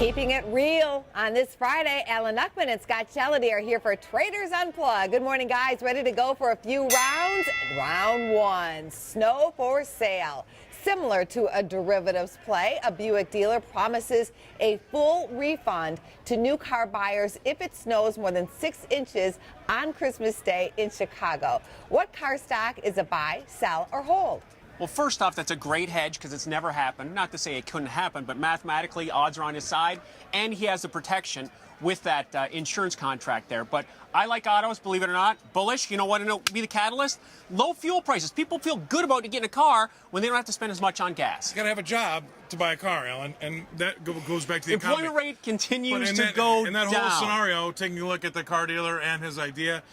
Keeping it real on this Friday, Alan Uckman and Scott Shellady are here for Traders Unplugged. Good morning, guys. Ready to go for a few rounds? Round one, snow for sale. Similar to a derivatives play, a Buick dealer promises a full refund to new car buyers if it snows more than 6 inches on Christmas Day in Chicago. What car stock is a buy, sell, or hold? Well, first off, that's a great hedge because it's never happened. Not to say it couldn't happen, but mathematically, odds are on his side, and he has the protection with that insurance contract there. But I like autos, believe it or not. Bullish. You know what will be the catalyst? Low fuel prices. People feel good about getting a car when they don't have to spend as much on gas. You got to have a job to buy a car, Alan, and that goes back to the economy. Employment rate continues to go down. In that whole scenario, taking a look at the car dealer and his idea,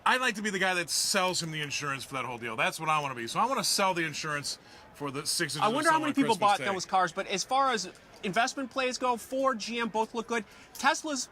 I'd like to be the guy that sells him the insurance for that whole deal. That's what I want to be. So I want to sell the insurance for the 6 inches. I wonder how many people bought Day. those cars. But as far as investment plays go, Ford, GM both look good. Tesla's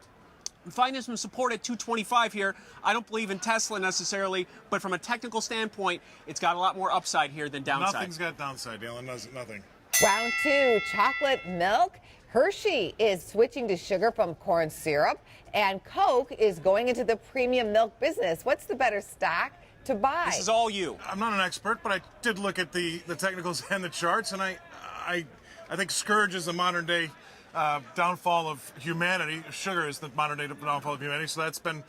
finding some support at 225 here. I don't believe in Tesla necessarily, but from a technical standpoint, it's got a lot more upside here than downside. Nothing's got downside, Alan. Nothing. Round two, chocolate milk. Hershey is switching to sugar from corn syrup, and Coke is going into the premium milk business. What's the better stock to buy? This is all you. I'm not an expert, but I did look at the technicals and the charts, and I think scourge is the modern day downfall of humanity. Sugar is the modern day downfall of humanity. So that's been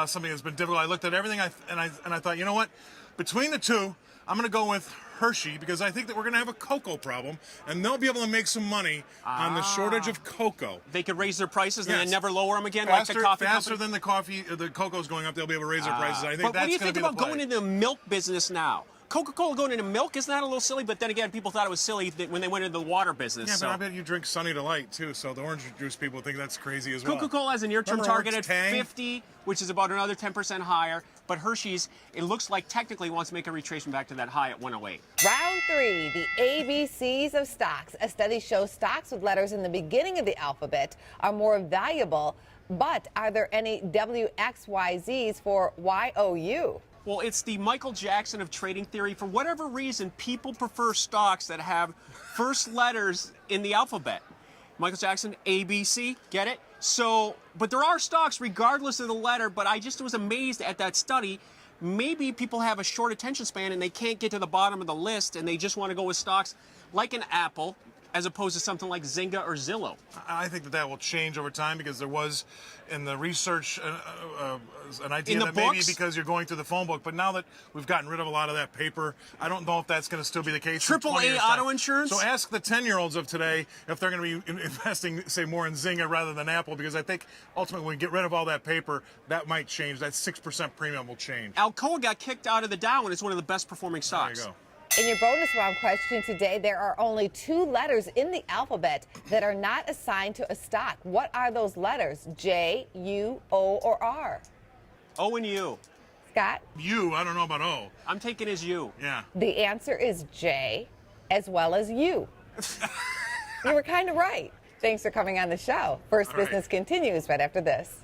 something that's been difficult. I looked at everything, and I thought, you know what? Between the two, I'm going to go with Hershey because I think that we're going to have a cocoa problem, and they'll be able to make some money on the shortage of cocoa. They could raise their prices and then never lower them again, faster, like the coffee faster company? than the cocoa's going up. They'll be able to raise their prices. I think but that's what do you going think to be about going into the milk business now? Coca-Cola going into milk, isn't that a little silly? But then again, people thought it was silly when they went into the water business. Yeah, so. but I bet you drink Sunny Delight, too, so the orange juice people think that's crazy as well. Coca-Cola has a near-term Remember target at Tang? 50, which is about another 10% higher. But Hershey's, it looks like technically wants to make a retracement back to that high at 108. Round three, the ABCs of stocks. A study shows stocks with letters in the beginning of the alphabet are more valuable, but are there any WXYZs for YOU? Well, it's the Michael Jackson of trading theory. For whatever reason, people prefer stocks that have first letters in the alphabet. Michael Jackson, ABC, get it? So, but there are stocks regardless of the letter, but I just was amazed at that study. Maybe people have a short attention span and they can't get to the bottom of the list and they just want to go with stocks like an Apple as opposed to something like Zynga or Zillow. I think that will change over time because there was in the research an idea that maybe because you're going through the phone book, but now that we've gotten rid of a lot of that paper, I don't know if that's going to still be the case. AAA auto insurance? So ask the 10-year-olds of today if they're going to be investing, say, more in Zynga rather than Apple, because I think ultimately when we get rid of all that paper, that might change. That 6% premium will change. Alcoa got kicked out of the Dow and it's one of the best performing stocks. There you go. In your bonus round question today, there are only 2 letters in the alphabet that are not assigned to a stock. What are those letters? J, U, O, or R? O and U. Scott? U, I don't know about O. I'm taking as U. Yeah. The answer is J, as well as U. You were kind of right. Thanks for coming on the show. First Business continues right after this.